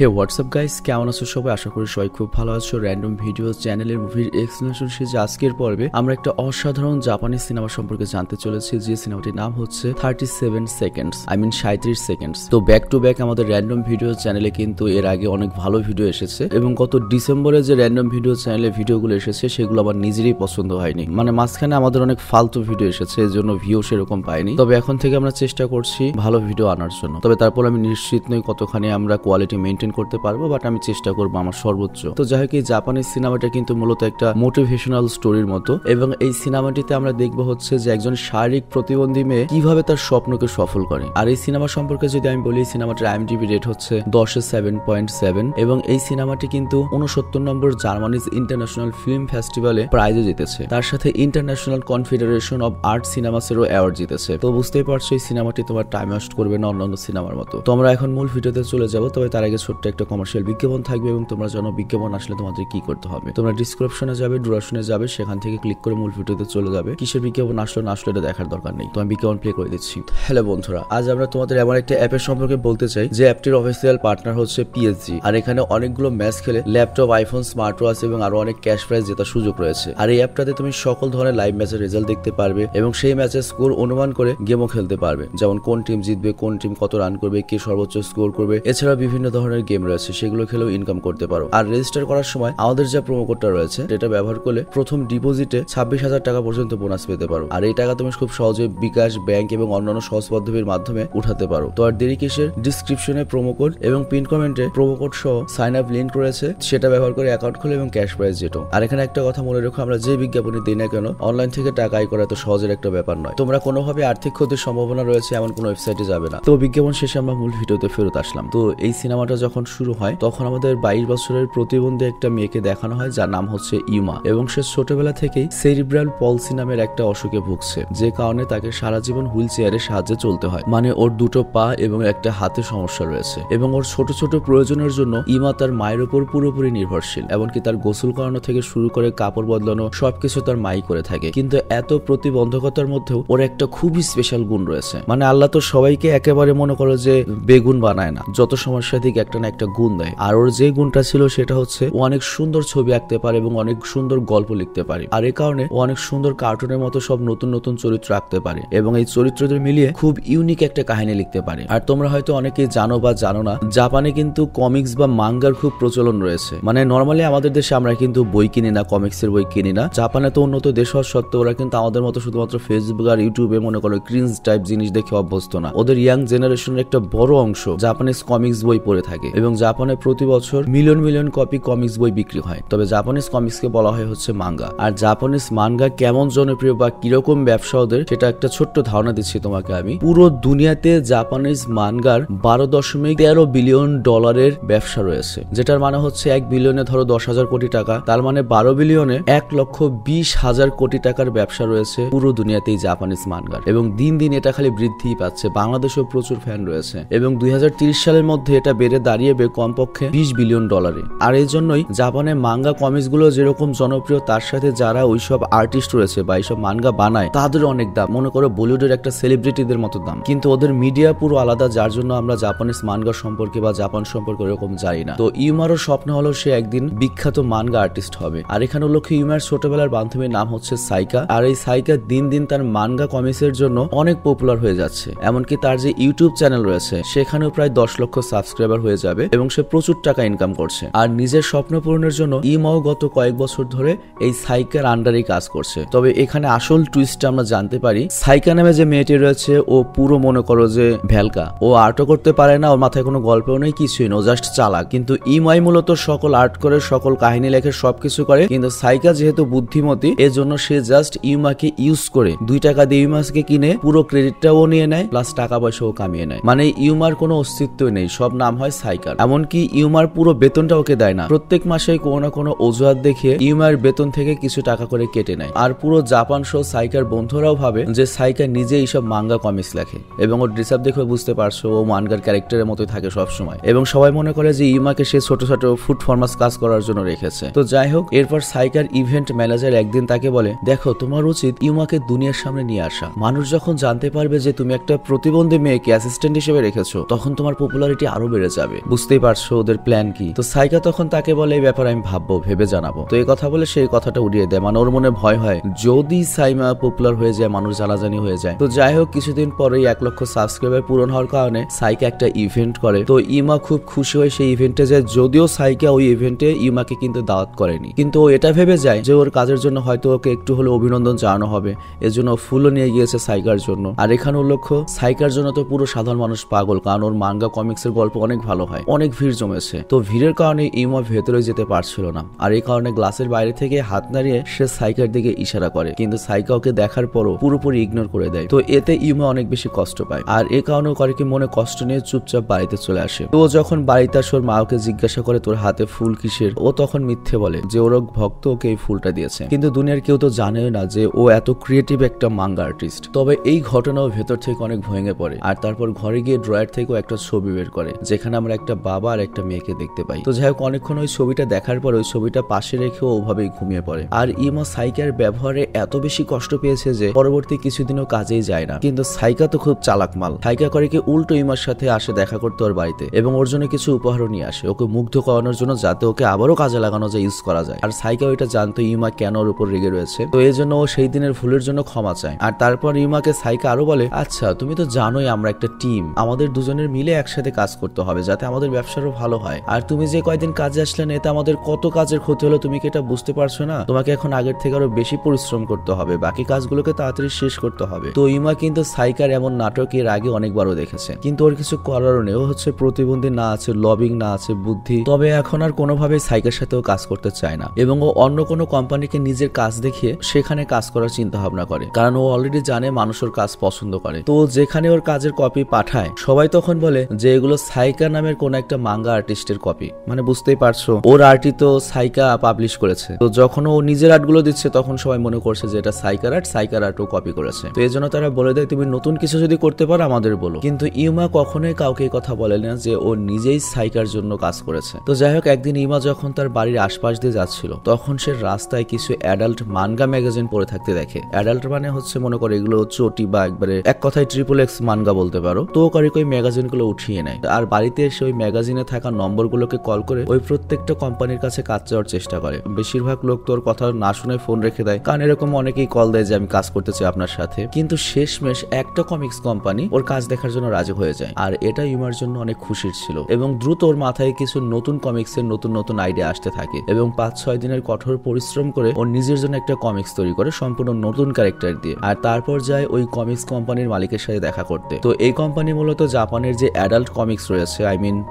হে WhatsApp guys, কেমন আছো সবাই? আশা করি সবাই খুব ভালো আছো। র্যান্ডম ভিডিও চ্যানেলের মুভির এক্সপ্লেনেশন সিরিজে আজকের পর্বে আমরা একটা অসাধারণ জাপানিজ সিনেমা সম্পর্কে জানতে চলেছি, যে সিনেমাটির নাম হচ্ছে 37 সেকেন্ডস, 37 সেকেন্ডস। তো ব্যাক টু ব্যাক আমাদের র্যান্ডম ভিডিও চ্যানেলে কিন্তু এর আগে অনেক ভালো ভিডিও এসেছে, এবং গত ডিসেম্বরে যে র্যান্ডম ভিডিও চ্যানেলে ভিডিওগুলো এসেছে সেগুলো আমার নিজেরই পছন্দ হয়নি। মানে মাঝখানে আমাদের অনেক ফালতু ভিডিও এসেছে, এর জন্য ভিউ সেরকম পাইনি। তবে এখন থেকে আমরা চেষ্টা করছি ভালো ভিডিও আনার জন্য। তবে তারপর আমি নিশ্চিত নই কতখানি আমরা কোয়ালিটি মেনটেন করতে পারবো, বাট আমি চেষ্টা করবো আমার সর্বোচ্চ। তো যাই হোক, এই জাপানিজ সিনেমাটা কিন্তু মূলত একটা মোটিভেশনাল স্টোরির মতো, এবং এই সিনেমাটিতে আমরা দেখবো হচ্ছে যে একজন শারীরিক প্রতিবন্ধী মেয়ে কিভাবে তার স্বপ্নকে সফল করে। আর এই সিনেমা সম্পর্কে যদি আমি বলি, সিনেমাটার IMDb রেট হচ্ছে 10-এ 7.7, এবং এই সিনেমাটি কিন্তু 69 নম্বর জার্মানিজ ইন্টারন্যাশনাল ফিল্ম ফেস্টিভ্যালে প্রাইজও জিতেছে, তার সাথে ইন্টারন্যাশনাল কনফেডারেশন অব আর্ট সিনেমাসেরও অ্যাওয়ার্ড জিতেছে। তো বুঝতেই পারছো এই সিনেমাটি তোমার টাইম ওয়েস্ট করবে না অন্যান্য সিনেমার মতো। তো আমরা এখন মূল ভিডিওতে চলে যাবো, তবে তার আগে ছোট্ট একটা কমার্শিয়াল বিজ্ঞাপন থাকবে, এবং তোমরা জানো বিজ্ঞাপন আসলে তোমাদের কি করতে হবে। তোমরা ডিসক্রিপশনে যাবে, ডুরাশনে যাবে, সেখান থেকে ক্লিক করে মূল ভিডিওতে চলে যাবে। কিসের বিজ্ঞাপন আসলো না আসলো এটা দেখার দরকার নেই, তো আমি বিজ্ঞাপন প্লে করে দিচ্ছি। হ্যালো বন্ধুরা, আজ আমরা তোমাদের এমন একটা অ্যাপের সম্পর্কে বলতে চাই যে অ্যাপটির অফিসিয়াল পার্টনার হচ্ছে PSG, আর এখানে অনেকগুলো ম্যাচ খেলে ল্যাপটপ, আইফোন, স্মার্ট ওয়াচ এবং আরো অনেক ক্যাশ প্রাইজ জেতার সুযোগ রয়েছে। আর এই অ্যাপটাতে তুমি সকল ধরনের লাইভ ম্যাচের রেজাল্ট দেখতে পারবে, এবং সেই ম্যাচের স্কোর অনুমান করে গেমও খেলতে পারবে, যেমন কোন টিম জিতবে, কোন টিম কত রান করবে, কে সর্বোচ্চ স্কোর করবে। এছাড়া বিভিন্ন ধরনের গেম রয়েছে, সেগুলো খেলেও ইনকাম করতে পারো। আর রেজিস্টার করার সময় আমাদের যে প্রোমো কোডটা রয়েছে এটা ব্যবহার করলে প্রথম ডিপোজিটে 26,000 টাকা পর্যন্ত বোনাস পেতে পারো। আর এই টাকা তুমি খুব সহজে বিকাশ, ব্যাংক এবং অন্যান্য সহজ পদ্ধতির মাধ্যমে উঠাতে পারো। তো আর দেরি কিসের, ডিসক্রিপশনে প্রোমো কোড এবং পিন কমেন্টে প্রোমো কোড সহ সাইন আপ লিংক রয়েছে, সেটা ব্যবহার করে অ্যাকাউন্ট খোলো এবং ক্যাশ প্রাইজ যেটো। আর এখানে একটা কথা মনে রেখো, আমরা যে বিজ্ঞাপনী দিই না কেন, অনলাইন থেকে টাকা আয় করা তো সহজের একটা ব্যাপার নয়। তোমরা কোনোভাবে আর্থিক ক্ষতির সম্ভাবনা রয়েছে এমন কোনো ওয়েবসাইটে যাবে না। তো বিজ্ঞাপন শেষে আমরা মূল ভিডিওতে ফেরত আসলাম। তো এই সিনেমাটা যখন শুরু হয় তখন আমাদের 22 বছরের প্রতিবন্ধী একটা মেয়েকে দেখানো হয়, যার নাম হচ্ছে ইউমা, এবং সে ছোটবেলা থেকেই সেরিব্রাল পলসি নামের একটা অসুখে ভুগছে, যে কারণে তাকে সারা জীবন হুইল চেয়ারের সাহায্যে চলতে হয়। মানে ওর দুটো পা এবং একটা হাতে সমস্যা রয়েছে, এবং ওর ছোট ছোট প্রয়োজনের জন্য ইমা তার মায়ের উপর পুরোপুরি নির্ভরশীল, এমনকি তার গোসল করানো থেকে শুরু করে কাপড় বদলানো সবকিছু তার মাই করে থাকে। কিন্তু এত প্রতিবন্ধকতার মধ্যেও ওর একটা খুবই স্পেশাল গুণ রয়েছে। মানে আল্লাহ তো সবাইকে একেবারে মনে করো যে বেগুন বানায় না, যত সমস্যা দিকে একটা না একটা গুণ দেয়। আর ওর যে গুণটা ছিল সেটা হচ্ছে ও অনেক সুন্দর ছবি আঁকতে পারে এবং অনেক সুন্দর গল্প লিখতে পারে। আর এই কারণে ও অনেক সুন্দর কার্টুনের মতো সব নতুন নতুন চরিত্র আঁকতে পারে, এবং এই চরিত্রদের মিলিয়ে খুব ইউনিক একটা কাহিনী লিখতে পারে। আর তোমরা হয়তো অনেকেই জানো বা জানো না, জাপানে কিন্তু কমিক্স বা মাঙ্গার খুব প্রচলন রয়েছে। মানে নর্মালি আমাদের দেশে আমরা কিন্তু বই কিনি না, কমিক্সের বই কিনি না। জাপানে তো উন্নত দেশ হওয়ার সত্ত্বেও ওরা কিন্তু আমাদের মতো শুধুমাত্র ফেসবুক আর ইউটিউবে মনে করো ক্রিঞ্জ টাইপ জিনিস দেখে অভ্যস্ত না। ওদের ইয়াং জেনারেশনের একটা বড় অংশ জাপানিজ কমিক্স বই পড়ে থাকে, এবং জাপানে প্রতি বছর মিলিয়ন মিলিয়ন কপি কমিক্স বই বিক্রি হয়। তবে জাপানিজ কমিক্সকে বলা হয় হচ্ছে মাঙ্গা। আর জাপানিজ মাঙ্গা কেমন জনপ্রিয় বা কিরকম ব্যবসা ওদের, সেটা একটা ছোট্ট ধারণা দিচ্ছি তোমাকে আমি। পুরো দুনিয়াতে জাপানিজ মাঙ্গার 12.13 বিলিয়ন ডলারের ব্যবসা রয়েছে, যেটার মানে হচ্ছে 1 বিলিয়নে ধরো 10,000 কোটি টাকা, তার মানে 12 বিলিয়নে 1,20,000 কোটি টাকার ব্যবসা রয়েছে পুরো দুনিয়াতেই জাপানিজ মাঙ্গার। এবং দিন দিন এটা খালি বৃদ্ধিই পাচ্ছে, বাংলাদেশেও প্রচুর ফ্যান রয়েছে, এবং 2030 সালের মধ্যে এটা বেড়ে দাঁড়িয়েবে কমপক্ষে 20 বিলিয়ন ডলারে। আর এই জন্যই জাপানে মাঙ্গা কমিক্স গুলো যেরকম জনপ্রিয়, তার সাথে যারা ওইসব আর্টিস্ট রয়েছে বা এইসব মাঙ্গা বানায় তাদের অনেক দাম। মনে করো বলিউডের একটা সেলিব্রিটিদের মতো দাম, কিন্তু ওদের মিডিয়া পুরো আলাদা, যার জন্য আমরা জাপানিজ মাঙ্গা সম্পর্কে বা জাপান সম্পর্কে এরকম জানি না। তো ইউমারও স্বপ্ন হলো সে একদিন বিখ্যাত মাঙ্গা আর্টিস্ট হবে। আর এখানে লক্ষ্য ইউমার ছোটবেলার বান্ধবীর নাম হচ্ছে সাইকা, আর এই সাইকা দিন দিন তার মাঙ্গা কমিক্সের জন্য অনেক পপুলার হয়ে যাচ্ছে। এমনকি তার যে ইউটিউব চ্যানেল রয়েছে সেখানেও প্রায় 10 লক্ষ সাবস্ক্রাইবার হয়ে যাবে, এবং সে প্রচুর টাকা ইনকাম করছে। আর নিজের স্বপ্ন পূরণের জন্য ইমাও গত কয়েক বছর ধরে এই সাইকার আন্ডারেই কাজ করছে। তবে এখানে আসল টুইস্টটা আমরা জানতে পারি, সাইকা নামে যে মেয়েটি রয়েছে ও পুরো মনে করো যে ভ্যালকা, ও আর্টও করতে পারে না, ওর মাথায় কোনো গল্পও নেই, কিছুই না, ও জাস্ট চালাক। কিন্তু ইমাই মূলত সকল আর্ট করে, সকল কাহিনী লেখে, সবকিছু করে। কিন্তু সাইকা যেহেতু বুদ্ধিমতী, এজন্য সে জাস্ট ইউমাকে ইউজ করে 2 টাকা দিয়ে ইউমাকে কিনে পুরো ক্রেডিটটাও নিয়ে নেয়, প্লাস টাকা পয়সাও কামিয়ে নেয়। মানে ইউমার কোনো অস্তিত্ব নেই, সব নাম হয় সাইকার। এমনকি ইউমার পুরো বেতনটা ওকে দেয় না, প্রত্যেক মাসে কোনো না কোনো অজুহাত দেখিয়ে ইউমার বেতন থেকে কিছু টাকা করে কেটে নেয়। আর পুরো জাপান সহ সাইকার বন্ধুরাও ভাবে যে সাইকা নিজে এইসব মাঙ্গা কমিক্স লেখে, এবং ওর ড্রেস আপ দেখে বুঝতে পারছো ও মাঙ্গার ক্যারেক্টারের মতোই থাকে সবসময়। এবং সবাই মনে করে যে ইউমাকে সে ছোট ছোট ফুড ফরমাস কাজ করার জন্য রেখেছে। তো যাই হোক, এরপর সাইকার ইভেন্ট ম্যানেজার একদিন তাকে বলে, দেখো তোমার উচিত ইউমাকে দুনিয়ার সামনে নিয়ে আসা। মানুষ যখন জানতে পারবে যে তুমি একটা প্রতিবন্ধী মেয়েকে অ্যাসিস্ট্যান্ট হিসেবে রেখেছো, তখন তোমার পপুলারিটি আরো বেড়ে যাবে। বুঝতেই পারছো ওদের প্ল্যান কি। তো সাইকা তখন তাকে বলে এই ব্যাপারে আমি ভাববো, ভেবে জানাবো। তো এই কথা বলে সেই কথাটা উড়িয়ে দেয়, মানে ওর মনে ভয় হয় যদি সাইমা পপুলার হয়ে যায়, মানুষ জানাজানি হয়ে যায়। তো যাই হোক, কিছুদিন পরেই 1 লক্ষ সাবস্ক্রাইবার পূরণ হওয়ার কারণে সাইকা একটা ইভেন্ট করে। তো ইমা খুব খুশি হয়ে সেই ইভেন্টে যায়, যদিও সাইকা ওই ইভেন্টে ইমাকে কিন্তু দাওয়াত করেনি। কিন্তু ও এটা ভেবে যায় যে ওর কাজের জন্য হয়তো ওকে একটু হলে অভিনন্দন জানানো হবে, এজন্য ফুলও নিয়ে গিয়েছে সাইকার জন্য। আর এখানে উল্লেখ্য, সাইকার জন্য তো পুরো সাধারণ মানুষ পাগল, কারণ ওর মাঙ্গা কমিক্সের গল্প অনেক ভালো হয়, অনেক ভিড় জমেছে। তো ভিড়ের কারণে ইমা ভেতরে যেতে পারছিল না, আর এই কারণে গ্লাসের বাইরে থেকে হাত নাড়িয়ে সে সাইকার দিকে ইশারা করে, কিন্তু সাইকা ওকে দেখার পরও পুরোপুরি ইগনোর করে দেয়। তো এতে ইমা অনেক বেশি কষ্ট পায়, আর এ কারণে করে কি মনে কষ্ট নিয়ে চুপচাপ বাড়িতে চলে আসে। তো যখন বাড়িতে আসে ওর মা ওকে জিজ্ঞাসা করে তোর হাতে ফুল কিসের, ও তখন মিথ্যে বলে যে ওর ভক্ত ওকে এই ফুলটা দিয়েছে। কিন্তু দুনিয়ার কেউ তো জানে না যে ও এত ক্রিয়েটিভ একটা মাঙ্গা আর্টিস্ট। তবে এই ঘটনাও ভেতর থেকে অনেক ভেঙে পড়ে, আর তারপর ঘরে গিয়ে ড্রয়ার থেকেও একটা ছবি বের করে, যেখানে আমরা একটা বাবা আর একটা মেয়েকে দেখতে পাই। তো যাই হোক, অনেকক্ষণ ওই ছবিটা দেখার পর ওই ছবিটা পাশে রেখে ওভাবেই ঘুমিয়ে পড়ে। আর ইমা সাইকার ব্যবহারে এত বেশি কষ্ট পেয়েছে যে পরবর্তী কিছুদিনও কাজেই যায় না। কিন্তু সাইকা তো খুব চালাক মাল, সাইকা করে কি উল্টো ইমার সাথে আসে দেখা করতে ওর বাড়িতে, এবং ওর জন্য কিছু উপহারও নিয়ে আসে ওকে মুগ্ধ করানোর জন্য, যাতে ওকে আবারও কাজে লাগানো যায়, ইউজ করা যায়। আর সাইকা ওইটা জানতো ইমা কেন ওর উপর রেগে রয়েছে, তো এই জন্য ও সেই দিনের ভুলের জন্য ক্ষমা চায়। আর তারপর ইমাকে সাইকা আরো বলে, আচ্ছা তুমি তো জানোই আমরা একটা টিম, আমাদের দুজনের মিলে একসাথে কাজ করতে হবে যাতে আমাদের ব্যবসারও ভালো হয়। আর তুমি যে কয়দিন কাজে আসলে না, এতে আমাদের কত কাজের ক্ষতি হলো তুমি কি এটা বুঝতে পারছো না? তোমাকে এখন আগের থেকে আরো বেশি পরিশ্রম করতে হবে, বাকি কাজগুলোকে তাড়াতাড়ি শেষ করতে হবে। তো ইমা কিন্তু সাইকার এমন নাটক এর আগে অনেকবারও দেখেছে, কিন্তু ওর কিছু করারও নেই। ও হচ্ছে প্রতিবন্ধী না আছে লবিং, না আছে বুদ্ধি। তবে এখন আর কোনোভাবে সাইকার সাথেও কাজ করতে চায় না, এবং ও অন্য কোনো কোম্পানিকে নিজের কাজ দেখিয়ে সেখানে কাজ করার চিন্তা ভাবনা করে, কারণ ও অলরেডি জানে মানুষ ওর কাজ পছন্দ করে। তো যেখানে ওর কাজের কপি পাঠায়, সবাই তখন বলে যে এগুলো সাইকা নামের কোন একটা মাঙ্গা আর্টিস্টের কপি, মানে বুঝতেই পারছো ওর আর্টই তো সাইকা পাবলিশ করেছে। তো যখন ও নিজের আর্টগুলো দিচ্ছে তখন সবাই মনে করছে যে এটা সাইকার আর্ট ও কপি করেছে। তো এই জন্য তারা বলে দেয় তুমি নতুন কিছু যদি করতে পারো আমাদের বলো। কিন্তু ইমা কখনোই কাউকে এই কথা বলে না যে ও নিজেই সাইকার জন্য কাজ করেছে। তো যাই হোক, একদিন ইমা যখন তার বাড়ির আশপাশ দিয়ে যাচ্ছিল, তখন সে রাস্তায় কিছু অ্যাডাল্ট মানগা ম্যাগাজিন পড়ে থাকতে দেখে। অ্যাডাল্ট মানে হচ্ছে মনে করে এগুলো চটি বা একবারে এক কথায় XXX মানগা বলতে পারো। তো কারিক ওই ম্যাগাজিন গুলো উঠিয়ে নেয়, আর বাড়িতে এসে ওই ম্যাগাজিনে থাকা নম্বরগুলোকে কল করে ওই প্রত্যেকটা কোম্পানির কাছে কাজ চাওয়ার চেষ্টা করে। বেশিরভাগ লোক তোর কথা না শুনে ফোন রেখে দেয়, কারণ এরকম অনেকেই কল দেয় যে আমি কাজ করতে চাই আপনার সাথে। কিন্তু শেষমেশ একটা কমিক্স কোম্পানি ওর কাজ দেখার জন্য রাজি হয়ে যায়, আর এটা ইমার জন্য অনেক খুশির ছিল। এবং দ্রুত ওর মাথায় কিছু নতুন কমিক্সের নতুন নতুন আইডিয়া আসতে থাকে, এবং 5-6 দিনের কঠোর পরিশ্রম করে ওর নিজের জন্য একটা কমিক্স তৈরি করে সম্পূর্ণ নতুন ক্যারেক্টার দিয়ে। আর তারপর যায় ওই কমিক্স কোম্পানির মালিকের সাথে দেখা করতে। তো এই কোম্পানি মূলত জাপানের যে অ্যাডাল্ট কমিক্স রয়েছে,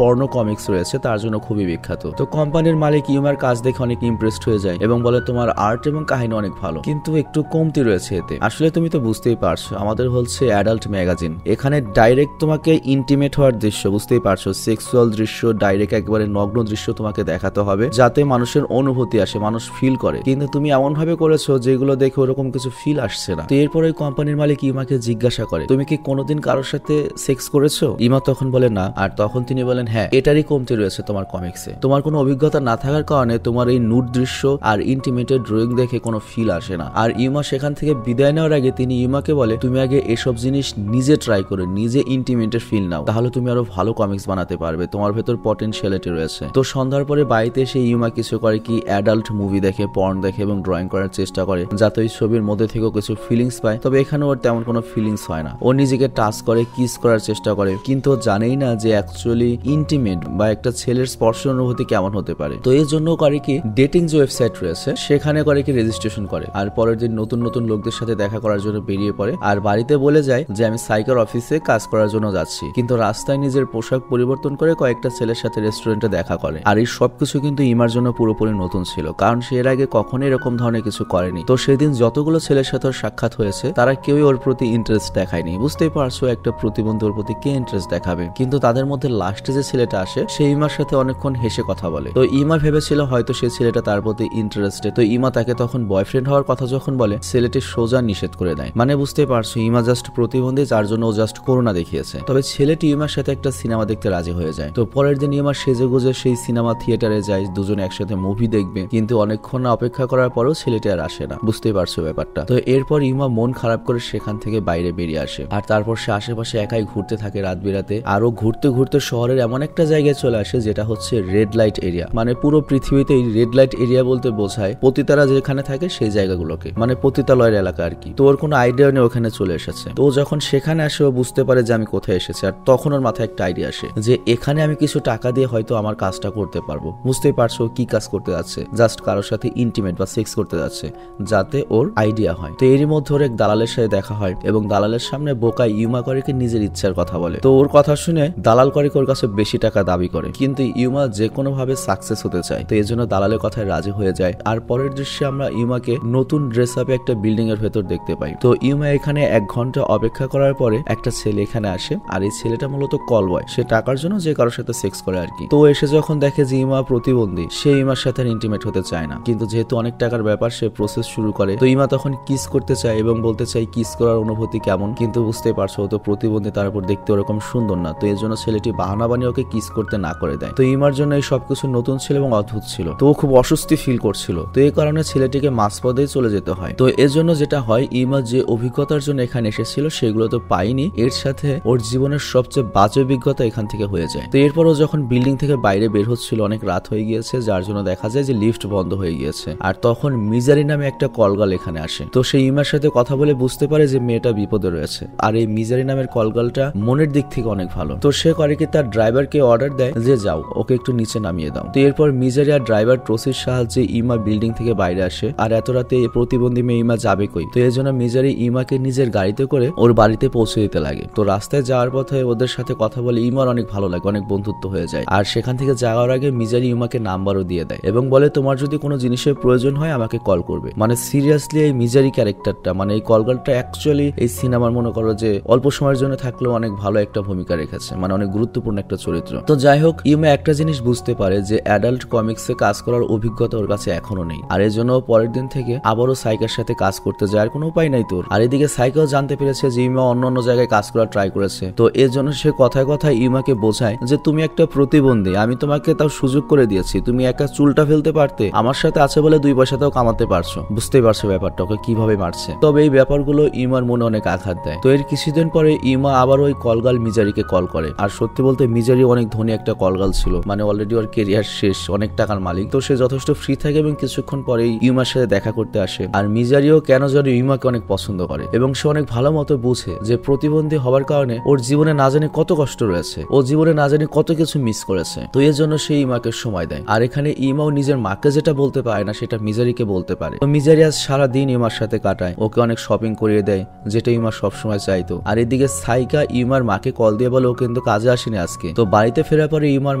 পর্ন কমিক্স রয়েছে, তার জন্য খুবই বিখ্যাত। তো কোম্পানির মালিক ইউমার কাজ দেখে অনেক ইমপ্রেসড হয়ে যায় এবং বলে তোমার আর্ট এবং কাহিনী অনেক ভালো, কিন্তু একটু কমতি রয়েছে এতে। আসলে তুমি তো বুঝতেই পারছো আমাদের হচ্ছে অ্যাডাল্ট ম্যাগাজিন, এখানে ডাইরেক্ট তোমাকে ইন্টিমেট হওয়ার দৃশ্য, বুঝতেই পারছো সেক্সুয়াল দৃশ্য, ডাইরেক্ট একেবারে নগ্ন দৃশ্য তোমাকে দেখাতে হবে যাতে মানুষের অনুভূতি আসে, মানুষ ফিল করে। কিন্তু তুমি এমন ভাবে করেছো যেগুলো দেখে ওরকম কিছু ফিল আসছে না। তো এরপর ওই কোম্পানির মালিক ইমাকে জিজ্ঞাসা করে তুমি কি কোনোদিন কারোর সাথে সেক্স করেছো? ইমা তখন বলে না, আর তখন তিনি বলেন হ্যাঁ, এটারই কমতি রয়েছে তোমার কমিক্সে। তোমার কোনো অভিজ্ঞতা না থাকার কারণে তোমার এই নুড দৃশ্য আর ইন্টিমেটেড ড্রয়িং দেখে কোনো ফিল আসে না। আর ইমা সেখান থেকে বিদায় নেওয়ার আগে তিনি ইমাকে বলে তুমি আগে এসব জিনিস নিজে ট্রাই করে নিজে ইন্টিমেটেড ফিল নাও, তাহলে তুমি আরো ভালো কমিক্স বানাতে পারবে, তোমার ভেতর পটেনশিয়ালিটি রয়েছে। তো সন্ধ্যার পরে বাড়িতে এসে ইমা কিছু করে কি অ্যাডাল্ট মুভি দেখে, পর্ন দেখে এবং ড্রয়িং করার চেষ্টা করে যাতে ওই ছবির মধ্যে থেকেও কিছু ফিলিংস পায়। তবে এখানে ওর তেমন কোনো ফিলিংস হয় না। ও নিজেকে টাচ করে, কিস করার চেষ্টা করে, কিন্তু জানেই না যে অ্যাকচুয়ালি ইন্টিমেট বা একটা ছেলের স্পর্শ অনুভূতি কেমন হতে পারে। তো এই জন্য করে কি ডেটিং যে ওয়েবসাইট রয়েছে সেখানে করে কি রেজিস্ট্রেশন করে, আর পরের দিন নতুন নতুন লোকদের সাথে দেখা করার জন্য বেরিয়ে পড়ে। আর বাড়িতে বলে যায় যে আমি সাইকার অফিসে কাজ করার জন্য যাচ্ছি, কিন্তু রাস্তায় নিজের পোশাক পরিবর্তন করে কয়েকটা ছেলের সাথে রেস্টুরেন্টে দেখা করে। আর এই সবকিছু কিন্তু ইমার জন্য পুরোপুরি নতুন ছিল, কারণ সে এর আগে কখনোই এরকম ধরনের কিছু করেনি। তো সেদিন যতগুলো ছেলের সাথে সাক্ষাৎ হয়েছে তারা কেউই ওর প্রতি ইন্টারেস্ট দেখায়নি। বুঝতেই পারছো একটা প্রতিবন্ধী ওর প্রতি কে ইন্টারেস্ট দেখাবে। কিন্তু তাদের মধ্যে লাস্টে যে ছেলেটা আসে সে ইমার সাথে অনেকক্ষণ হেসে কথা বলে। তো ইমা ভেবেছিল হয়তো সে ছেলেটা তার প্রতি ইন্টারেস্টেড। তো ইমা তাকে তখন বয়ফ্রেন্ড হওয়ার কথা যখন বলে, ছেলেটি সোজা নিষেধ করে দেয়। মানে বুঝতেই পারছো ইমা জাস্ট প্রতিবন্ধী, যার জন্য ও জাস্ট করুণা দেখিয়েছে। তবে ছেলেটি ইমার সাথে একটা সিনেমা দেখতে রাজি হয়ে যায়। তো পরের দিন ইমা সেজে গুজে সেই সিনেমা থিয়েটারে যায়, দুজনে একসাথে মুভি দেখবে। কিন্তু অনেকক্ষণ অপেক্ষা করার পরও ছেলেটি আর আসে না। বুঝতেই পারছো ব্যাপারটা। তো এরপর ইমা মন খারাপ করে সেখান থেকে বাইরে বেরিয়ে আসে, আর তারপর সে আশেপাশে একাই ঘুরতে থাকে রাত বিরাতে। আরো ঘুরতে ঘুরতে শহরের শহরের এমন একটা জায়গায় চলে আসে যেটা হচ্ছে রেড লাইট এরিয়া। মানে পুরো পৃথিবীতে এই রেড লাইট এরিয়া বলতে বোঝায় পতিতারা যেখানে থাকে সেই জায়গাগুলোকে, মানে পতিতালয়ের এলাকা আর কি। তো ওর কোনো আইডিয়া নেই ওখানে চলে এসেছে। তো যখন সেখানে আসে ও বুঝতে পারে যে আমি কোথায় এসেছি, আর তখন ওর মাথায় একটা আইডিয়া আসে যে এখানে আমি কিছু টাকা দিয়ে হয়তো আমার কাজটা করতে পারবো। বুঝতেই পারছো কি কাজ করতে যাচ্ছে, জাস্ট কারোর সাথে ইন্টিমেট বা সেক্স করতে যাচ্ছে যাতে ওর আইডিয়া হয়। তো এরই মধ্যে ওর এক দালালের সাথে দেখা হয় এবং দালালের সামনে বোকা ইউমা করিকে নিজের ইচ্ছার কথা বলে। তো ওর কথা শুনে দালাল করিক ওর কাছে বেশি টাকা দাবি করে, কিন্তু ইউমা যে কোনো ভাবে সাকসেস হতে চায়। তো এই জন্য দালালের কথায় রাজি হয়ে যায়। আর পরের দৃশ্যে আমরা ইউমাকে নতুন ড্রেস আপে একটা বিল্ডিং এর ভেতর দেখতে পাই। তো ইউমা এখানে 1 ঘন্টা অপেক্ষা করার পরে একটা ছেলে এখানে আসে, আর এই ছেলেটা মূলত কল বয়। সে টাকার জন্য যে কারোর সাথে সেক্স করে আর কি। তো এসে যখন দেখে যে ইউমা প্রতিবন্ধী, সে ইউমার সাথে ইন্টিমেট হতে চায় না, কিন্তু যেহেতু অনেক টাকার ব্যাপার সে প্রসেস শুরু করে। তো ইউমা তখন কিস করতে চায় এবং বলতে চায় কিস করার অনুভূতি কেমন, কিন্তু বুঝতে পারছো ও তো প্রতিবন্ধী, তার উপর দেখতে ওরকম সুন্দর না। তো এই জন্য ছেলেটি বাহানা বানিয়ে ওকে কিস করতে না করে দেয়। তো ইউমার জন্য এই সবকিছু নতুন ছিল এবং অদ্ভুত ছিল। তো ও খুব অস্বস্তি ফিল করছিল। তো এই কারণে ছেলেটিকে মাঝপথেই চলে যেতে হয়। তো এর জন্য যেটা হয়, ইউমা যে অভিজ্ঞতার জন্য এখানে এসেছিল সেগুলো তো পাইনি, এর সাথে ওর জীবনের সবচেয়ে বাজে অভিজ্ঞতা এখান থেকে হয়ে যায়। তো এরপর ও যখন বিল্ডিং থেকে বাইরে বের হচ্ছিল অনেক রাত হয়ে গিয়েছে, যার জন্য দেখা যায় যে লিফট বন্ধ হয়ে গিয়েছে। আর তখন মিজারি নামে একটা কলগাল এখানে আসে। তো সেই ইউমার সাথে কথা বলে বুঝতে পারে যে মেয়েটা বিপদে রয়েছে। আর এই মিজারি নামের কলগালটা মনের দিক থেকে অনেক ভালো। তো সে করে কি তার ড্রাইভারকে অর্ডার দেয় যে যাও ওকে একটু নিচে নামিয়ে দাও। তো এরপর মিজারি আর ড্রাইভার ট্রসির সাহায্যে ইমা বিল্ডিং থেকে বাইরে আসে। আর এত রাতে প্রতিবন্ধী মেয়ে ইমা যাবে কই? তো এই জন্য মিজারি ইমাকে নিজের গাড়িতে করে ওর বাড়িতে পৌঁছে দিতে লাগে। তো রাস্তায় যাওয়ার পথে ওদের সাথে কথা বলে ইমার অনেক ভালো লাগে, অনেক বন্ধুত্ব হয়ে যায়। আর সেখান থেকে যাওয়ার আগে মিজারি ইমাকে নাম্বারও দিয়ে দেয় এবং বলে তোমার যদি কোনো জিনিসের প্রয়োজন হয় আমাকে কল করবে। মানে সিরিয়াসলি এই মিজারি ক্যারেক্টারটা, মানে এই কলগালটা অ্যাকচুয়ালি এই সিনেমার মনে করো যে অল্প সময়ের জন্য থাকলেও অনেক ভালো একটা ভূমিকা রেখেছে, মানে অনেক গুরুত্বপূর্ণ একটা চরিত্র। তো যাই হোক, ইউমা একটা জিনিস বুঝতে পারে যে অ্যাডাল্ট কমিক্সে কাজ করার অভিজ্ঞতা ওর কাছে এখনো নেই। আর এর জন্য পরের দিন থেকে আবারও সাইকার সাথে কাজ করতে যায়, আর কোনো উপায় নাই তোর। আর এদিকে সাইকাও জানতে পেরেছে যে ইউমা অন্য জায়গায় কাজ করার ট্রাই করেছে। তো এর জন্য সে কথায় কথায় ইউমাকে বোঝায় যে তুমি একটা প্রতিবন্ধী, আমি তোমাকে তাও সুযোগ করে দিয়েছি, তুমি একা চুলটা ফেলতে পারতে, আমার সাথে আছে বলে 2 পয়সাটাও কামাতে পারছো। বুঝতেই পারছো ব্যাপারটা ওকে কিভাবে মারছে। তবে এই ব্যাপারগুলো ইউমার মনে অনেক আঘাত দেয়। তো এর কিছুদিন পরে ইউমা আবার ওই কলগাল মিজারিকে কল করে। আর সত্যি বলতে মিজারি অনেক ধনী একটা কলগাল ছিল, মানে অলরেডি ওর কেরিয়ার শেষ, অনেক টাকার মালিক। তো সে যথেষ্ট ফ্রি থাকে এবং কিছুক্ষণ পরেই ইউমার সাথে দেখা করতে আসে। আর মিজারিও কেন জানি ইউমাকে অনেক পছন্দ করে এবং সে অনেক ভালো মতো বুঝে যে প্রতিবন্ধী হওয়ার কারণে ওর জীবনে না জানি কত কষ্ট রয়েছে, ও জীবনে না জানি কত কিছু মিস করেছে। তো এর জন্য সে ইউমাকে সময় দেয়। আর এখানে ইউমাও নিজের মাকে যেটা বলতে পারে না সেটা মিজারিকে বলতে পারে। তো মিজারি আজ সারাদিন ইউমার সাথে কাটায়, ওকে অনেক শপিং করিয়ে দেয় যেটা ইউমা সবসময় চাইতো। আর এদিকে সাইকা ইউমার মাকে কল দিয়ে বলে ও কিন্তু কাজে আসেনি আজকে। তো বাড়িতে ফেরার পরে ইউমার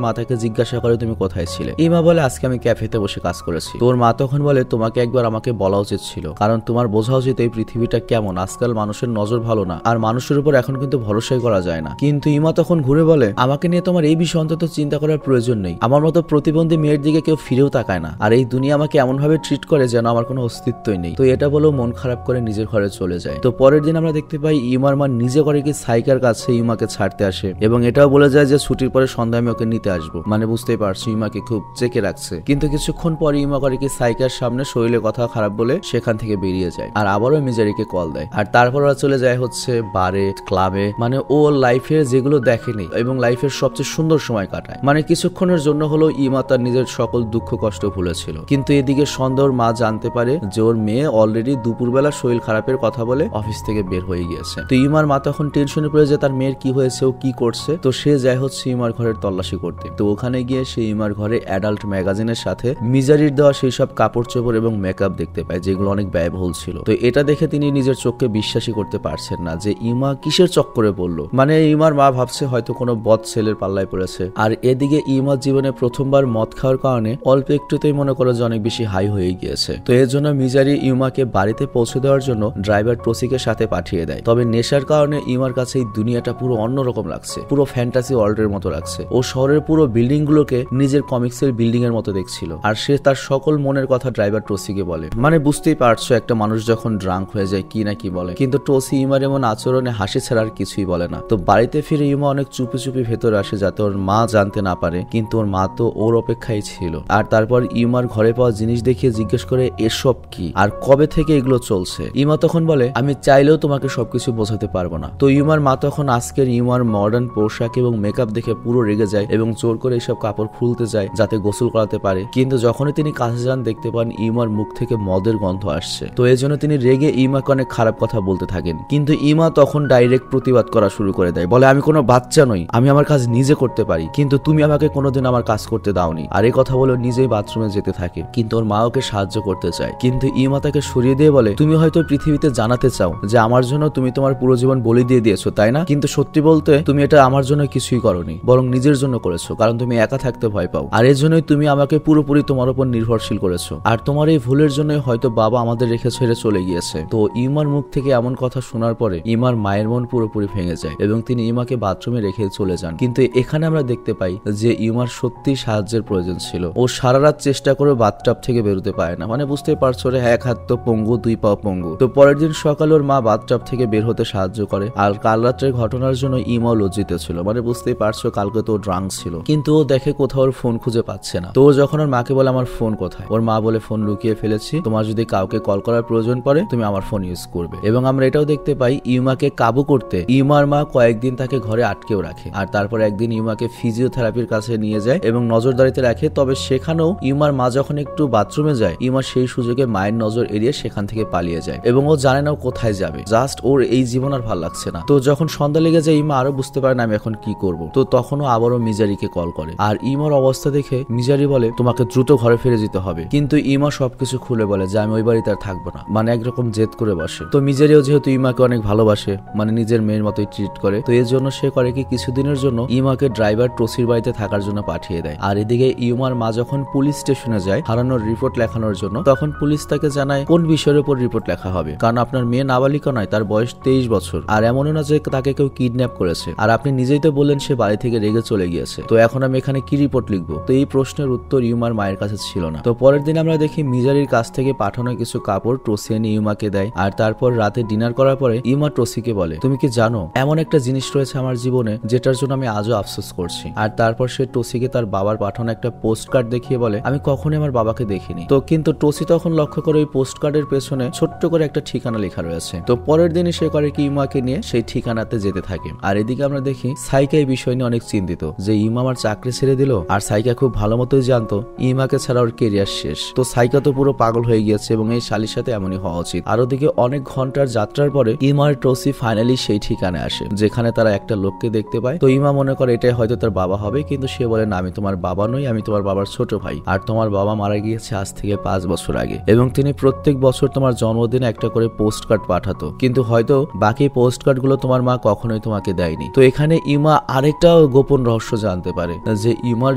মা তাকে জিজ্ঞাসা করে তুমি কোথায় ছিলে? ইউমা বলে আজকে আমি ক্যাফেতে বসে কাজ করেছি। তোর মা তখন বলে তোমাকে একবার আমাকে বলা উচিত ছিল, কারণ তোমার বোঝা উচিত এই পৃথিবীটা কেমন, আজকাল মানুষের নজর ভালো না, আর মানুষের উপর এখন কিন্তু ভরসাই করা যায় না। কিন্তু ইউমা তখন ঘুরে বলে আমাকে নিয়ে তোমার এই বিষয়ে অন্তত চিন্তা করার প্রয়োজন নেই, আমার মতো প্রতিবন্ধী মেয়ের দিকে কেউ ফিরেও তাকায় না, আর এই দুনিয়া আমাকে এমন ভাবে ট্রিট করে যেন আমার কোনো অস্তিত্বই নেই। তো এটা বলেও মন খারাপ করে নিজের ঘরে চলে যায়। তো পরের দিন আমরা দেখতে পাই ইউমার মা নিজে করে কি সাইকার কাছে ইউমাকে ছাড়তে আসে এবং এটাও বলে যায় যে ছুটির পরে সন্ধ্যায় আমি ওকে নিতে আসবো। মানে বুঝতেই পারছি ইউমাকে খুব চেকে রাখছে। কিন্তু কিছুক্ষণ পরে ইউমা করে কি সাইকার সামনে শরীরে কথা খারাপ বলে সেখান থেকে বেরিয়ে যায়। আর আবারও মিজারিকে কল দেয়। আর তারপর ওরা চলে যায় হচ্ছে বারে, ক্লাবে, মানে ও লাইফের যেগুলো দেখেনি এবং লাইফের সবচেয়ে সুন্দর সময় কাটায়। মানে কিছুক্ষণের জন্য হলো ইউমা তার নিজের সকল দুঃখ কষ্ট ভুলেছিল। কিন্তু এদিকে সন্ধ্যার মা জানতে পারে যে ওর মেয়ে অলরেডি দুপুরবেলা শরীর খারাপের কথা বলে অফিস থেকে বের হয়ে গিয়েছে। তো ইউমার মা তখন টেনশনে পড়ে যে তার মেয়ের কি হয়েছে, ও কি করছে। তো সে যায় হচ্ছে ইউমার ঘরের তল্লাশি করতে। তো ওখানে গিয়ে সে ইউমার ঘরে অ্যাডাল্ট ম্যাগাজিনের সাথে মিজারির দেওয়া সেই সব কাপড় চোপড় এবং মেকআপ দেখতে পায় যেগুলো অনেক ব্যয়বহুল ছিল। তো এটা দেখে তিনি নিজের চোখকে বিশ্বাসই করতে পারছেন না যে ইউমা কিসের চক্করে পড়লো। মানে ইউমার মা ভাবছে হয়তো কোনো বদ ছেলের পাল্লায় পড়েছে। আর এদিকে ইউমার জীবনে প্রথমবার মদ খাওয়ার কারণে অল্প একটুতেই মনে করো যে অনেক বেশি হাই হয়ে গিয়েছে। তো এর জন্য মিজারি ইউমাকে বাড়িতে পৌঁছে দেওয়ার জন্য ড্রাইভার ট্রসিকে সাথে পাঠিয়ে দেয়। তবে নেশার কারণে ইউমার কাছে এই দুনিয়াটা পুরো অন্যরকম লাগছে, পুরো ফ্যান্টাসি ওয়ার্ল্ডের মতো লাগছে। ও শহরের পুরো বিল্ডিং গুলোকে নিজের কমিক্সের বিল্ডিং এর মতো দেখছিল। আর সে তার সকল মনের কথা ড্রাইভার ট্রসিকে বলে। মানে বুঝতেই পারছো একটা মানুষ যখন ড্রাঙ্ক হয়ে যায় কি না কি বলে। কিন্তু ট্রসি ইউমার এমন আচরণে হাসি ছাড়া আর কিছুই বলে না। তো বাড়িতে ফিরে ইউমা অনেক চুপি চুপি ভেতরে আসে যাতে ওর মা জানতে না পারে, কিন্তু ওর মা তো ওর অপেক্ষায় ছিল। আর তারপর ইউমার ঘরে পাওয়া জিনিস দেখিয়ে জিজ্ঞেস করে এসব কি আর কবে থেকে এগুলো চলছে। ইউমা তখন বলে আমি চাইলেও তোমাকে সবকিছু বোঝাতে পারবো না। তো ইউমার মা তখন আজকের ইউমার মডার্ন পোশাক এবং মেকআপ মেকআপ দেখে পুরো রেগে যায় এবং জোর করে এইসব কাপড় খুলতে যায় যাতে গোসল করাতে পারে। কিন্তু যখনই তিনি কাছে যান দেখতে পান ইমার মুখ থেকে মদের গন্ধ আসছে। তো এই জন্য তিনি রেগে ইমাকে অনেক খারাপ কথা বলতে থাকেন। কিন্তু ইমা তখন ডাইরেক্ট প্রতিবাদ করা শুরু করে দেয়, বলে আমি কোনো বাচ্চা নই, আমি আমার কাজ নিজে করতে পারি, কিন্তু তুমি আমাকে কোনোদিন আমার কাজ করতে দাওনি। আর এই কথা বলে নিজেই বাথরুমে যেতে থাকে। কিন্তু ওর মা ওকে সাহায্য করতে চায়, কিন্তু ইমা তাকে সরিয়ে দিয়ে বলে তুমি হয়তো পৃথিবীতে জানাতে চাও যে আমার জন্য তুমি তোমার পুরো জীবন বলি দিয়ে দিয়েছো, তাই না? কিন্তু সত্যি বলতে তুমি এটা আমার জন্য কিছুই করোনি, বরং নিজের জন্য করেছো, কারণ তুমি একা থাকতে ভয় পাও। আর এর জন্যই তুমি আমাকে পুরোপুরি তোমার উপর নির্ভরশীল করেছো। আর তোমার এই ভুলের জন্যই হয়তো বাবা আমাদের রেখে ছেড়ে চলে গিয়েছে। তো ইমার মুখ থেকে এমন কথা শোনার পরে ইমার মায়ের মন পুরোপুরি ভেঙে যায় এবং তিনি ইমাকে বাথরুমে রেখে চলে যান। কিন্তু এখানে আমরা দেখতে পাই যে ইমার সত্যি সাহায্যের প্রয়োজন ছিল। ও সারা রাত চেষ্টা করে বাথটাব থেকে বেরোতে পারে না, মানে বুঝতে পারছো রে, এক হাত তো পঙ্গু, দুই পা পঙ্গু। তো পরের দিন সকালে ওর মা বাথটাব থেকে বের হতে সাহায্য করে। আর কাল রাত্রের ঘটনার জন্য ইমাও লজ্জিত ছিল, মানে বুঝতেই পারছো কালকে তো ড্রাঙ্ক ছিল। কিন্তু ও দেখে কোথাও ওর ফোন খুঁজে পাচ্ছে না। তো ও যখন ওর মাকে বলে আমার ফোন কোথায়, ওর মা বলে ফোন লুকিয়ে ফেলেছি, তোমার যদি কাউকে কল করার প্রয়োজন পড়ে তুমি আমার ফোন ইউজ করবে। এবং আমরা এটাও দেখতে পাই ইমাকে কাবু করতে ইমার মা কয়েকদিন তাকে ঘরে আটকেও রাখে। আর তারপর একদিন ইমাকে ফিজিওথেরাপির কাছে নিয়ে যায় এবং নজরদারিতে রাখে। তবে সেখানেও ইমার মা যখন একটু বাথরুমে যায় ইমা সেই সুযোগে মায়ের নজর এড়িয়ে সেখান থেকে পালিয়ে যায় এবং ও জানে না ও কোথায় যাবে। জাস্ট ওর এই জীবন আর ভাল লাগছে না। তো যখন সন্ধ্যা লেগে যায় ইমা আরো বুঝতে পারে না আমি এখন কি করব। তো তখনও আবারও মিজারিকে কল করে। আর ইমার অবস্থা দেখে মিজারি বলে তোমাকে দ্রুত ঘরে ফিরে যেতে হবে। কিন্তু ইমা সবকিছু খুলে বলে যে আমি ওই বাড়িতে আর থাকবো না, মানে একরকম জেদ করে বসে। তো মিজারিও যেহেতু ইমাকে অনেক ভালোবাসে, মানে নিজের মেয়ের মতোই ট্রিট করে, তো এর জন্য সে করে কি কিছুদিনের জন্য ইমাকে ড্রাইভার টসির বাড়িতে থাকার জন্য পাঠিয়ে দেয়। আর এদিকে ইমার মা যখন পুলিশ স্টেশনে যায় হারানোর রিপোর্ট লেখানোর জন্য, তখন পুলিশ তাকে জানায় কোন বিষয়ের উপর রিপোর্ট লেখা হবে, কারণ আপনার মেয়ে নাবালিকা নয়, তার বয়স 23 বছর। আর এমনও না যে তাকে কেউ কিডন্যাপ করেছে, আর আপনি নিজেই তো বললেন সে বাড়ি থেকে রেগে চলে গিয়েছে, তো এখন আমি এখানে কি রিপোর্ট লিখবো? তো এই প্রশ্নের উত্তর ইউমার মায়ের কাছে ছিল না। তো পরের দিন আমরা দেখি মিজারির কাছ থেকে পাঠানো কিছু কাপড় টসি এনে ইউমাকে দেয়। আর তারপর রাতে ডিনার করার পরে ইউমা টসিকে বলে তুমি কি জানো এমন একটা জিনিস রয়েছে আমার জীবনে যেটার জন্য আমি আজও আফসোস করছি। আর তারপর সে টসিকে তার বাবার পাঠানো একটা পোস্ট কার্ড দেখিয়ে বলে আমি কখনোই আমার বাবাকে দেখিনি। তো কিন্তু টসি তখন লক্ষ্য করে ওই পোস্ট কার্ডের পেছনে ছোট্ট করে একটা ঠিকানা লেখা রয়েছে। তো পরের দিনই সে করে কি ইউমাকে নিয়ে সেই ঠিকানাতে যেতে থাকে। আর এদিকে আমরা দেখি সাইকা এই বিষয় নিয়ে অনেক চিন্তিত যে ইমা আমার চাকরি ছেড়ে দিল। আর সাইকা খুব ভালো মতোই জানতো ইমাকে ছাড়া ওর কেরিয়ার শেষ। তো সাইকা তো পুরো পাগল হয়ে গিয়েছে এবং এই শালির সাথে এমনই হওয়া উচিত। আর ওদিকে অনেক ঘন্টার যাত্রার পরে ইমার টসি ফাইনালি সেই ঠিকানায় আসে যেখানে তারা একটা লোককে দেখতে পায়। তো ইমা মনে করে এটাই হয়তো তার বাবা হবে, কিন্তু সে বলে না আমি তোমার বাবা নই, আমি তোমার বাবার ছোট ভাই। আর তোমার বাবা মারা গিয়েছে আজ থেকে 5 বছর আগে এবং তিনি প্রত্যেক বছর তোমার জন্মদিনে একটা করে পোস্ট কার্ড পাঠাতো, কিন্তু হয়তো বাকি পোস্ট কার্ড গুলো তোমার মা কখনোই তোমাকে দেয়নি। তো এখানে ইমা আরেকটা গোপন রহস্য জানতে পারে যে ইমার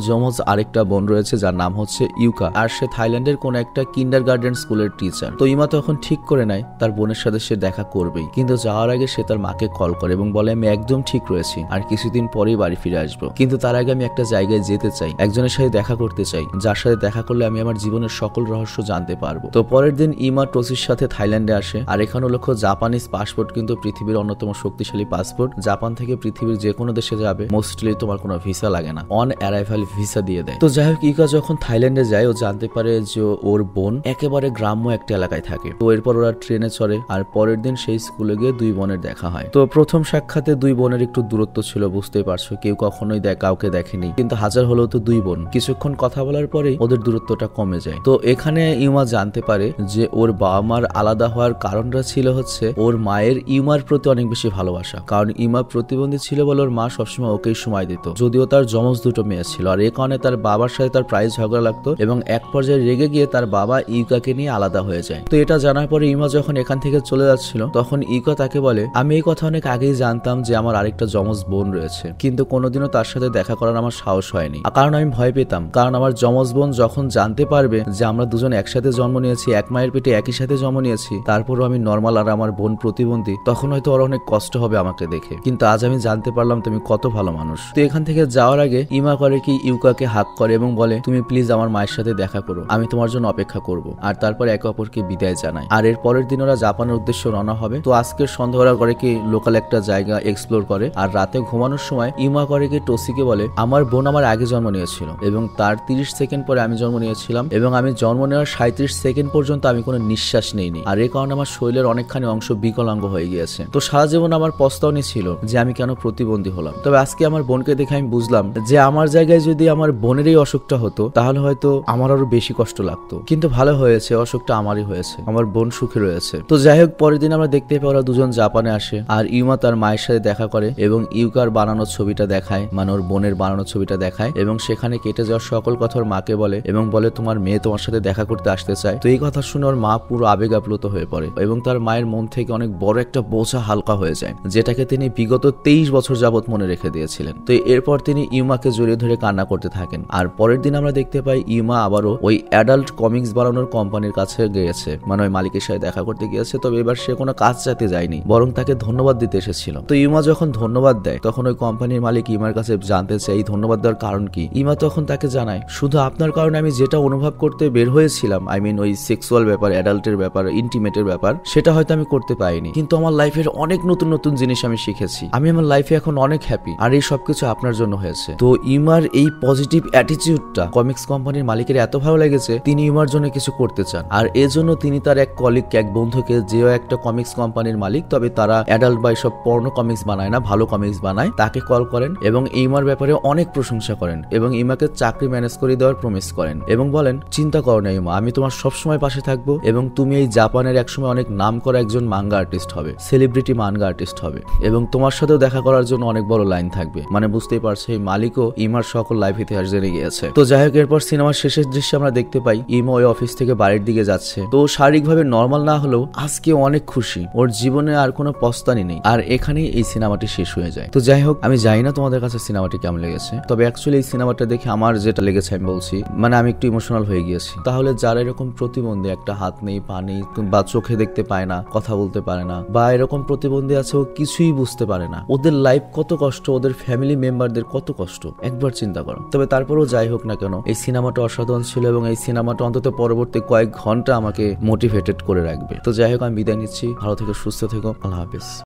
যমজ আরেকটা বোন রয়েছে যার নাম হচ্ছে ইউকা, আর সে থাইল্যান্ডের কোন একটা কিন্ডারগার্টেন স্কুলের টিচার। তো ইমা তখন ঠিক করে নেয় তার বোনের সাথে সে দেখা করবেই, কিন্তু যাওয়ার আগে সে তার মাকে কল করে এবং বলে আমি একদম ঠিক রয়েছি আর কিছুদিন পরেই বাড়ি ফিরে আসবো, কিন্তু তার আগে আমি একটা জায়গায় যেতে চাই, একজনের সাথে দেখা করতে চাই যার সাথে দেখা করলে আমি আমার জীবনের সকল রহস্য জানতে পারবো। তো পরের দিন ইমা টসির সাথে থাইল্যান্ডে আসে। আর এখানে লক্ষ্য জাপানিজ পাসপোর্ট কিন্তু পৃথিবীর অন্যতম শক্তিশালী পাসপোর্ট। জাপান থেকে পৃথিবীর যে কোনো দেশে যাবে মোস্টলি তোমার কোনো ভিসা লাগে না, অন অ্যারাইভাল ভিসা দিয়ে দেয়। তো যাই হোক ইকা যখন থাইল্যান্ডে যায় ও জানতে পারে যে ওর বোন একেবারে গ্রাম্য একটা এলাকায় থাকে। তো এরপর ওরা ট্রেনে চড়ে আর পরের দিন সেই স্কুলে গিয়ে দুই বোনের দেখা হয়। তো প্রথম সাক্ষাতে দুই বোনের একটু দূরত্ব ছিল, বুঝতেই পারছো, কেউ কখনোই কাউকে দেখেনি, কিন্তু হাজার হলেও তো দুই বোন। কিছুক্ষণ কথা বলার পরেই ওদের দূরত্বটা কমে যায়। তো এখানে ইমা জানতে পারে যে ওর বাবা মার আলাদা হওয়ার কারণটা ছিল হচ্ছে ওর মায়ের ইমার প্রতি অনেক বেশি ভালোবাসা, কারণ ইমা প্রতিবন্ধী ছিল বলে ওর মা সবসময় ওকেই সময় দিত, যদিও তার যমজ দুটো মেয়ে ছিল। আর এই কারণে তার বাবার সাথে তার প্রায় ঝগড়া লাগতো এবং এক পর্যায়ে রেগে গিয়ে তার বাবা ইউকাকে নিয়ে আলাদা হয়ে যায়। তো এটা জানার পরে ইমা যখন এখান থেকে চলে যাচ্ছিল তখন ইউকা তাকে বলে আমি এই কথা অনেক আগেই জানতাম যে আমার আরেকটা যমজ বোন রয়েছে, কিন্তু কোনোদিনও তার সাথে দেখা করার আমার সাহস হয়নি, কারণ আমি ভয় পেতাম, কারণ আমার যমজ বোন যখন জানতে পারবে যে আমরা দুজন একসাথে জন্ম নিয়েছি, এক মায়ের পেটে একই সাথে জন্ম নিয়েছি, তারপরও আমি নর্মাল আর আমার বোন প্রতিবন্ধী, তখন হয়তো ওর অনেক কষ্ট হবে আমাকে দেখে। কিন্তু আজ আমি জানতে পারলাম তুমি কত ভালো মানুষ। তো এখান থেকে যাওয়ার আগে ইমা করে কি ইউকাকে হাক করে এবং বলে তুমি প্লিজ আমার মায়ের সাথে দেখা করো, আমি তোমার জন্য অপেক্ষা করব। আর তারপর একে অপরকে বিদায় জানায়। আর এর পরের দিন ওরা জাপানের উদ্দেশ্যে রওনা হবে। তো আজকের সন্ধ্যা ওরা করে কি লোকাল একটা জায়গা এক্সপ্লোর করে। আর রাতে ঘুমানোর সময় ইমা করে কি টসিকে বলে আমার বোন আমার আগে জন্ম নিয়েছিল এবং তার 30 সেকেন্ড পরে আমি জন্ম নিয়েছিলাম এবং আমি জন্ম নেওয়ার 37 সেকেন্ড পর্যন্ত আমি কোনো নিঃশ্বাস নেইনি, আর এই কারণে আমার শরীরের অনেকখানি অংশ বিকলাঙ্গ হয়ে গিয়েছে। তো সারা জীবন আমার পস্তাওনি ছিল যে আমি কেন প্রতিবন্ধী হলাম। তবে আজকে আজকে আমার বোনকে দেখে আমি বুঝলাম যে আমার জায়গায় যদি আমার বোনের এই অসুখটা হতো তাহলে হয়তো আমার আরো বেশি কষ্ট লাগতো, কিন্তু ভালো হয়েছে, অসুখটা আমারই হয়েছে, আমার বোন সুখে রয়েছে। তো যাই হোক, পরের দিন আমরা দেখতে পাই ওরা দুজন জাপানে আসে আর ইউমা তার মায়ের সাথে দেখা করে এবং ইউকার বানানোর ছবিটা দেখায়, মানে ওর বোনের বানানোর ছবিটা দেখায় এবং সেখানে কেটে যাওয়ার সকল কথা ওর মাকে বলে এবং বলে তোমার মেয়ে তোমার সাথে দেখা করতে আসতে চায়। তো এই কথা শুনে ওর মা পুরো আবেগ আপ্লুত হয়ে পড়ে এবং তার মায়ের মন থেকে অনেক বড় একটা বোঝা হালকা হয়ে যায়, যেটাকে তিনি বিগত 23 বছর যাবত মনে রেখে দিয়েছিলেন। তো এরপর তিনি ইউমাকে জড়িয়ে ধরে কান্না করতে থাকেন। আর পরের দিন আমরা দেখতে পাই ইউমা আবারও ওই অ্যাডাল্ট কমিক্স বানানোর কোম্পানির কাছে গিয়েছে, মানে ওই মালিকের সাথে দেখা করতে গিয়েছে। তবে এবার সে কোনো কাজ চাইতে যায়নি, বরং তাকে ধন্যবাদ দিতে এসেছিল। তো ইউমা যখন ধন্যবাদ দেয় তখন ওই কোম্পানির মালিক ইমার কাছে জানতে চাই এই ধন্যবাদ দেওয়ার কারণ কি। ইমা তখন তাকে জানায়, শুধু আপনার কারণে আমি যেটা অনুভব করতে বের হয়েছিলাম, আই মিন ওই সেক্সুয়াল ব্যাপার, অ্যাডাল্টের ব্যাপার, ইন্টিমেটের ব্যাপার, সেটা হয়তো আমি করতে পারিনি, কিন্তু আমার লাইফের অনেক নতুন নতুন জিনিস আমি শিখেছি। আমি আমার লাইফে এখন অনেক হ্যাপি, আর এই সবকিছু আপনার জন্য হয়েছে। তো ইমার এই পজিটিভ অ্যাটিটিউডটা কমিক্স কোম্পানির মালিকের এত ভালো লেগেছে, তিনি ইমার জন্য কিছু করতে চান। আর এজন্য তিনি তার এক কলিগকে, এক বন্ধুকে, যেও একটা কমিক্স কোম্পানির মালিক, তবে তারা অ্যাডাল্ট বা সব পর্নো কমিক্স বানায় না, ভালো কমিক্স বানায়, তাকে কল করেন এবং ইমার ব্যাপারে অনেক প্রশংসা করেন এবং ইমাকে চাকরি ম্যানেজ করে দেওয়ার প্রমিস করেন এবং বলেন, চিন্তা করো না ইমা, আমি তোমার সবসময় পাশে থাকবো এবং তুমি এই জাপানের একসময় অনেক নাম করা একজন মাঙ্গা আর্টিস্ট হবে, সেলিব্রিটি মাঙ্গা আর্টিস্ট হবে এবং তোমার সাথেও দেখা করার জন্য অনেক বড় লাইন থাকবে। মানে বুঝতেই পারছে এই মালিকও ইমার সকল লাইফ ইতিহাস জেনে গিয়েছে। তো যাই হোক, এরপর সিনেমার শেষের দৃশ্যে আমরা দেখতে পাই ইমা ওই অফিস থেকে বাড়ির দিকে যাচ্ছে। তো শারীরিকভাবে নর্মাল না হলেও আজকে অনেক খুশি, ওর জীবনে আর কোনো পস্তানি নেই। আর এখানেই এই সিনেমাটি শেষ হয়ে যায়। তো যাই হোক, আমি জানি না তোমাদের কাছে সিনেমাটি কেমন লেগেছে, তবে অ্যাকচুয়ালি এই সিনেমাটা দেখে আমার যেটা লেগেছে আমি বলছি, মানে আমি একটু ইমোশনাল হয়ে গিয়েছি। তাহলে যারা এরকম প্রতিবন্ধী, একটা হাত নেই, পা নেই, বা চোখে দেখতে পায় না, কথা বলতে পারে না, বা এরকম প্রতিবন্ধী আছে ও কিছুই বুঝতে পারে না, ওদের লাইফ কত কষ্ট, ওদের ফ্যামিলি মেম্বারদের কত কষ্ট, একবার চিন্তা করো। তবে তারপরেও যাই হোক না কেন, এই সিনেমাটা অসাধারণ ছিল এবং এই সিনেমাটা অন্তত পরবর্তী কয়েক ঘন্টা আমাকে মোটিভেটেড করে রাখবে। তো যাই হোক, আমি বিদায় নিচ্ছি, ভালো থেকো, সুস্থ থেকো, আল্লাহ হাফেজ।